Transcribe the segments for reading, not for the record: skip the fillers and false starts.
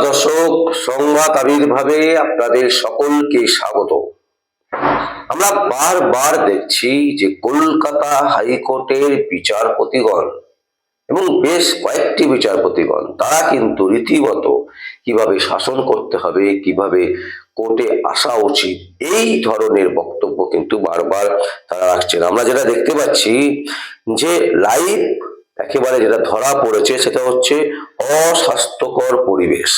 দর্শক, সংবাদ আবির্ভাবে আপনাদের সকলকে স্বাগত। আমরা বারবার দেখছি যে কলকাতা হাইকোর্টের বিচারপতিগণ এবং বেশ কয়েকটি বিচারপতিগণ তারা কিন্তু রীতিমতো কিভাবে শাসন করতে হবে, কিভাবে কোর্টে আসা উচিত, এই ধরনের বক্তব্য কিন্তু বারবার তারা রাখছেন। আমরা যেটা দেখতে পাচ্ছি যে লাইভ একেবারে যেটা ধরা পড়েছে সেটা হচ্ছে অস্বাস্থ্যকর পরিবেশ।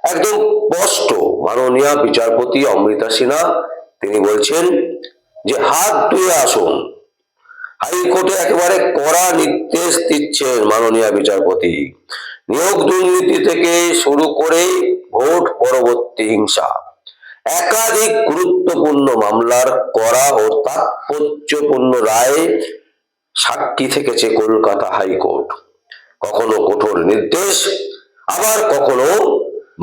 একদম স্পষ্ট মাননীয় বিচারপতি অমৃতা সিনহা তিনি বলছেন যে হাত ধুয়ে আসুন। হাইকোর্টে একেবারে কড়া নির্দেশ দিচ্ছেন মাননীয় বিচারপতি। নিয়োগ দুর্নীতি থেকে শুরু করে ভোট পরবর্তী হিংসা, একাধিক গুরুত্বপূর্ণ মামলার কড়া ও তাৎপর্যপূর্ণ রায়ে সাক্ষী থেকেছে কলকাতা হাইকোর্ট। কখনো কঠোর নির্দেশ, আবার কখনো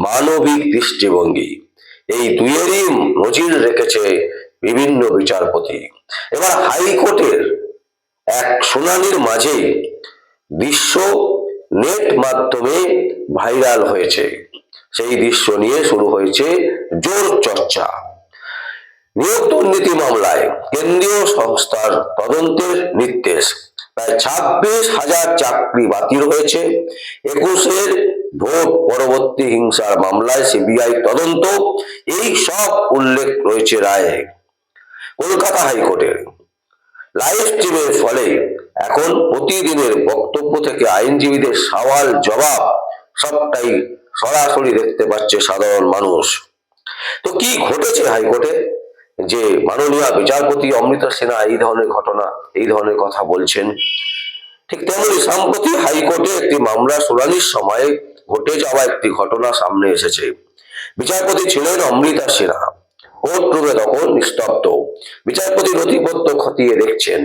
মানবিক দৃষ্টিভঙ্গি, এই দুইয়েরই নজির রেখেছে বিভিন্ন বিচারপতি। এবার হাইকোর্টের এক শুনানির মাঝে দৃশ্য নেট মাধ্যমে ভাইরাল হয়েছে। সেই দৃশ্য নিয়ে শুরু হয়েছে জোর চর্চা। নিয়োগ দুর্নীতি মামলায় কেন্দ্রীয় সংস্থার তদন্তের নির্দেশ। প্রায় 26,000 চাকরি বাতিল হয়েছে। 21-এর ভোট পরবর্তী হিংসার মামলায় সিবিআই তদন্ত, এই সব উল্লেখ রয়েছে রায়ে। কলকাতা হাইকোর্টের লাইভ স্ট্রিমের ফলে এখন প্রতিদিনের বক্তব্য থেকে আইনজীবীদের সওয়াল জবাব সবটাই সরাসরি দেখতে পাচ্ছে সাধারণ মানুষ। তো কি ঘটেছে হাইকোর্টে যে মাননীয় বিচারপতি অমৃতা সিনহা এই ধরনের ঘটনা, এই ধরনের কথা বলছেন? ঠিক তেমনি সম্প্রতি হাইকোর্টে একটি মামলা শুনানির সময় ঘটে যাওয়া একটি ঘটনা সামনে এসেছে। বিচারপতি ছিলেন অমৃতা সিনহা। কোর্ট রুমে তখন নিস্তব্ধ। বিচারপতি নথিপত্র খতিয়ে দেখছেন।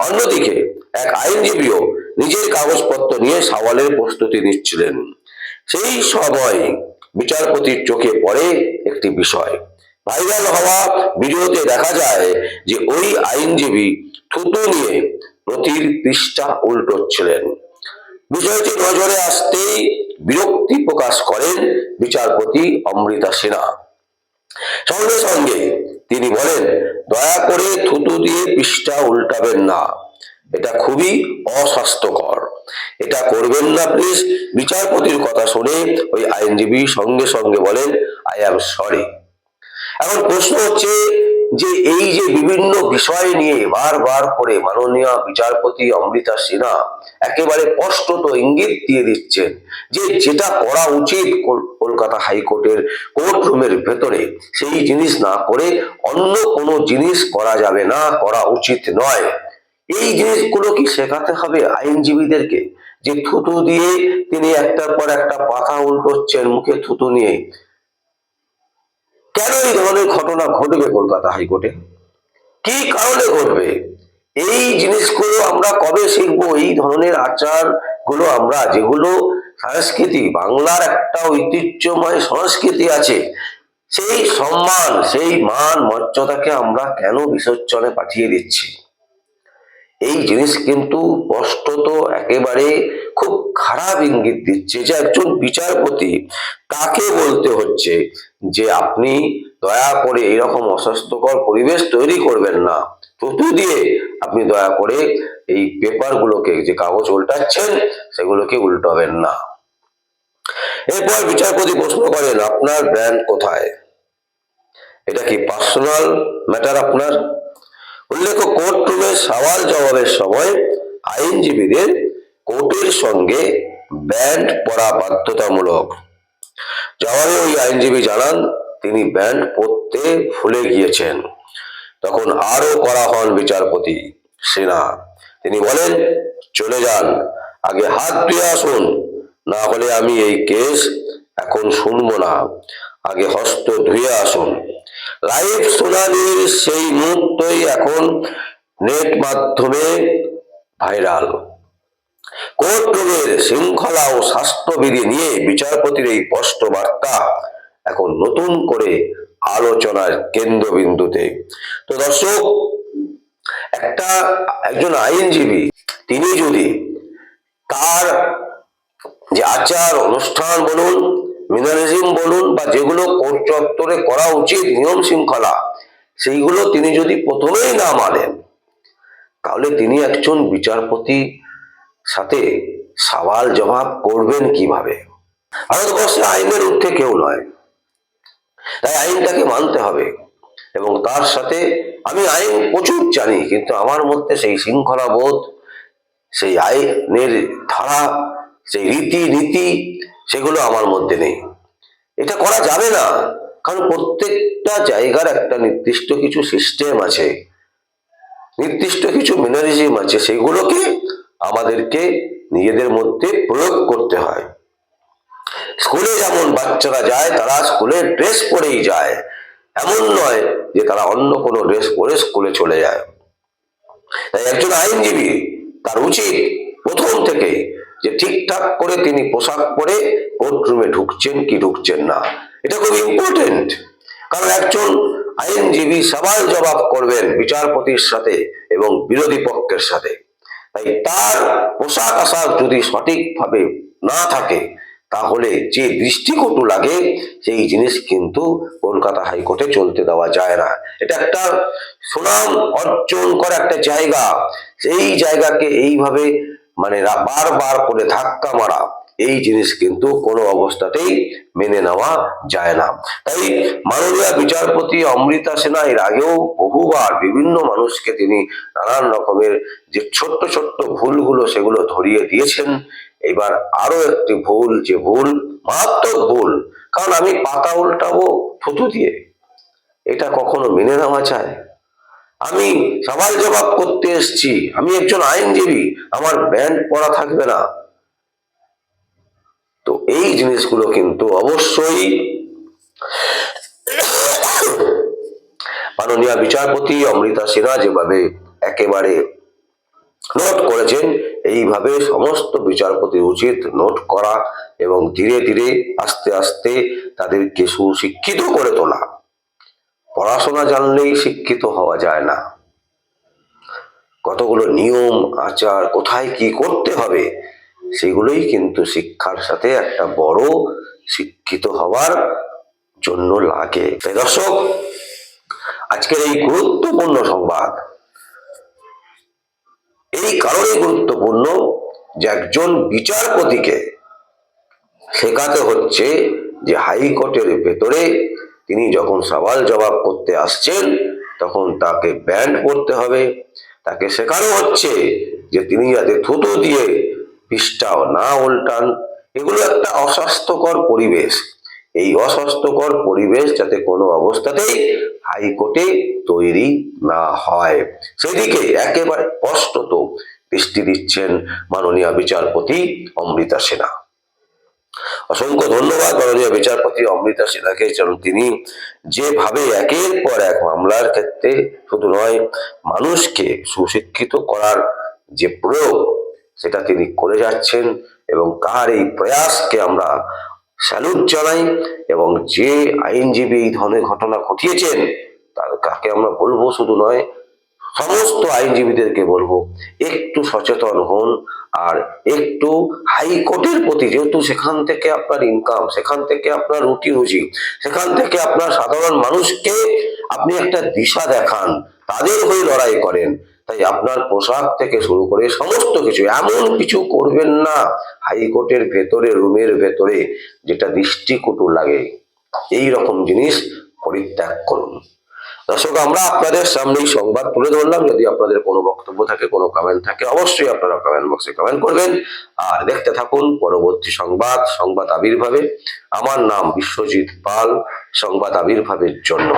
অন্যদিকে এক আইনজীবীও নিজের কাগজপত্র নিয়ে সওয়ালের প্রস্তুতি নিচ্ছিলেন। সেই সময় বিচারপতির চোখে পড়ে একটি বিষয়। ভাইরাল হওয়া ভিডিওতে দেখা যায় যে ওই আইনজীবী থুতু নিয়ে নথির পৃষ্ঠা উল্টোচ্ছিলেন। বিষয়টি নজরে আসতেই বিরক্তি প্রকাশ করেন বিচারপতি অমৃতা সিনহা। সঙ্গে সঙ্গে তিনি বলেন, দয়া করে থুতু দিয়ে পৃষ্ঠা উল্টাবেন না, এটা খুবই অস্বাস্থ্যকর, এটা করবেন না প্লিজ। বিচারপতির কথা শুনে ওই আইনজীবী সঙ্গে সঙ্গে বলেন, আই অ্যাম সরি। এখন প্রশ্ন হচ্ছে যে এই যে বিভিন্ন বিষয় নিয়ে বারবার করে মাননীয় বিচারপতি অমৃতা সিনহা একেবারে স্পষ্টত ইঙ্গিত দিয়ে দিচ্ছেন যে যেটা করা উচিত কলকাতা হাইকোর্টের কোর্ট রুমের ভেতরে, সেই জিনিস না করে অন্য কোনো জিনিস করা যাবে না, করা উচিত নয়। এই জিনিসগুলো কি শেখাতে হবে আইনজীবীদেরকে? যে থুতু দিয়ে তিনি একটার পর একটা পাতা উল্টোচ্ছেন মুখে থুতু নিয়ে, কেন এই ধরনের ঘটনা ঘটবে কলকাতা হাইকোর্টে? কি কারণে ঘটবে? এই জিনিসগুলো আমরা কবে শিখবো? এই ধরনের আচার গুলো আমরা, যেগুলো সংস্কৃতি, বাংলার একটা ঐতিহ্যময় সংস্কৃতি আছে, সেই সম্মান, সেই মান মর্যাদাকে আমরা কেন বিসর্জনে পাঠিয়ে দিচ্ছি? এই জিনিস কিন্তু স্পষ্টত একেবারে খুব খারাপ ইঙ্গিত দিচ্ছে যে একজন বিচারপতি, তাকে বলতে হচ্ছে যে আপনি দয়া করে এরকম অস্বাস্থ্যকর পরিবেশ তৈরি করবেন না, থুতু দিয়ে আপনি দয়া করে এই পেপারগুলোকে, যে কাগজ উল্টাচ্ছেন সেগুলোকে উল্টাবেন না। এরপর বিচারপতি প্রশ্ন করেন, আপনার ব্র্যান্ড কোথায়? এটা কি পার্সোনাল ম্যাটার আপনার? উল্লেখ্য, কোর্ট রুমে সওয়াল জবাবের সময় আইনজীবীদের কোর্টের সঙ্গে ব্যান্ড পরা বাধ্যতামূলক। জবাবে ওই আইনজীবী জানান তিনি ব্যান্ড পরতে ভুলে গিয়েছেন। তখন আরো কড়া হন বিচারপতি সিনহা। তিনি বলেন, চলে যান, আগে হাত ধুয়ে আসুন, না হলে আমি এই কেস এখন শুনবো না, আগে হস্ত ধুয়ে আসুন। লাইভ শুনানির সেই মুহূর্তই এখন নেট মাধ্যমে ভাইরাল। কোর্ট রুমের শৃঙ্খলা ও স্বাস্থ্যবিধি নিয়ে বিচারপতির এই স্পষ্ট বার্তা এখন নতুন করে আলোচনার কেন্দ্রবিন্দুতে। তো দর্শক, একজন আইনজীবী তিনি যদি তার যে আচার অনুষ্ঠান বলুন, মিনারিজম বলুন, বা যেগুলো কোর্ট চত্বরে করা উচিত নিয়ম শৃঙ্খলা, সেইগুলো তিনি যদি প্রথমেই না মানেন, তাহলে তিনি একজন বিচারপতি সাথে সওয়াল জবাব করবেন কিভাবে? ভারতবর্ষে আইনের ঊর্ধ্বে কেউ নয়, তাই আইনটাকে মানতে হবে। এবং তার সাথে আমি আইন প্রচুর জানি, কিন্তু আমার মধ্যে সেই শৃঙ্খলা বোধ, সেই আইনের ধারা, সেই রীতি নীতি, সেগুলো আমার মধ্যে নেই। এটা করা যাবে না, কারণ প্রত্যেকটা জায়গার একটা নির্দিষ্ট কিছু সিস্টেম আছে, নির্দিষ্ট কিছু ম্যানারিজম আছে, সেগুলোকে আমাদেরকে নিজেদের মধ্যে প্রয়োগ করতে হয়। স্কুলে যেমন বাচ্চারা যায়, তারা স্কুলের ড্রেস পরেই যায়, এমন নয় যে তারা অন্য কোনো ড্রেস পরে স্কুলে চলে যায়। তাই একজন আইনজীবী তার উচিত প্রথম থেকে যে ঠিকঠাক করে তিনি পোশাক পরে কোর্টরুমে ঢুকছেন কি ঢুকছেন না, এটা খুব ইম্পর্টেন্ট। কারণ একজন আইনজীবী সওয়াল জবাব করবেন বিচারপতির সাথে এবং বিরোধী পক্ষের সাথে, তাই তার পোশাক আশাক যদি সঠিকভাবে না থাকে, তাহলে যে দৃষ্টিকটু লাগে সেই জিনিস কিন্তু কলকাতা হাইকোর্টে চলতে দেওয়া যায় না। এটা একটা সুনাম অর্জন করা একটা জায়গা, সেই জায়গাকে এইভাবে মানে বারবার করে ধাক্কা মারা, এই জিনিস কিন্তু কোনো অবস্থাতেই মেনে নেওয়া যায় না। তাই মাননীয় বিচারপতি অমৃতা সিনহা এর আগেও বহুবার বিভিন্ন মানুষকে তিনি নানান রকমের যে ছোট্ট ছোট্ট ভুলগুলো সেগুলো ধরিয়ে দিয়েছেন। এবার আরো একটি ভুল, যে ভুল মারাত্মক ভুল, কারণ আমি পাতা উল্টাবো থুতু দিয়ে, এটা কখনো মেনে নেওয়া যায়? আমি সওয়াল জবাব করতে এসেছি, আমি একজন আইনজীবী, আমার ব্যান্ড পরা থাকবে না? তো এই জিনিসগুলো কিন্তু অবশ্যই মাননীয় বিচারপতি অমৃতা সিনহা যেভাবে একেবারে নোট করেছেন, এইভাবে সমস্ত বিচারপতির উচিত নোট করা এবং ধীরে ধীরে আস্তে আস্তে তাদেরকে সুশিক্ষিত করে তোলা। পড়াশোনা জানলেই শিক্ষিত হওয়া যায় না, কতগুলো নিয়ম আচার, কোথায় কি করতে হবে, সেগুলোই কিন্তু শিক্ষার সাথে একটা বড় শিক্ষিত হওয়ার জন্য লাগে। তাই দর্শক, আজকের এই গুরুত্বপূর্ণ সংবাদ এই কারণে গুরুত্বপূর্ণ যে একজন বিচারপতিকে শেখাতে হচ্ছে যে হাইকোর্টের ভেতরে তিনি যখন সওয়াল জবাব করতে আসছেন, তখন তাকে ব্যান্ড করতে হবে। তাকে শেখানো হচ্ছে যে তিনি যাতে থুতু দিয়ে পৃষ্ঠাও না উল্টান। এগুলো একটা অস্বাস্থ্যকর পরিবেশ, এই অস্বাস্থ্যকর পরিবেশ যাতে কোনো অবস্থাতেই হাইকোর্টে তৈরি না হয়, সেদিকে একেবারে স্পষ্টত দৃষ্টি দিচ্ছেন মাননীয় বিচারপতি অমৃতা সিনহা। অসংখ্য ধন্যবাদ মাননীয় বিচারপতি অমৃতা সিনহাকে, কারণ তিনি যেভাবে একের পর এক মামলার ক্ষেত্রে শুধু নয়, মানুষকে সুশিক্ষিত করার যে প্রয়োগ সেটা তিনি করে যাচ্ছেন, এবং তার এই প্রয়াসকে আমরা স্যালুট জানাই। এবং যে আইনজীবী এই ধরনের ঘটনা ঘটিয়েছেন, তাকে আমরা বলবো, শুধু নয় সমস্ত আইনজীবীদেরকে বলবো, একটু সচেতন হন। আর একটু হাইকোর্টের প্রতি, যেহেতু সেখান থেকে আপনার ইনকাম, সেখান থেকে আপনার রুটি রুজি, সেখান থেকে আপনার সাধারণ মানুষকে আপনি একটা দিশা দেখান, তাদের হয়ে লড়াই করেন, তাই আপনার পোশাক থেকে শুরু করে সমস্ত কিছু এমন কিছু করবেন না হাইকোর্টের ভেতরে, রুমের ভেতরে, যেটা দৃষ্টিকটু লাগে। এই রকম জিনিস পরিত্যাগ করুন। দর্শক, আমরা আপনাদের সামনেই সংবাদ তুলে ধরলাম। যদি আপনাদের কোনো বক্তব্য থাকে, কোনো কমেন্ট থাকে, অবশ্যই আপনারা কমেন্ট বক্সে কমেন্ট করবেন। আর দেখতে থাকুন পরবর্তী সংবাদ, সংবাদ আবির্ভাবে। আমার নাম বিশ্বজিৎ পাল, সংবাদ আবির্ভাবের জন্য।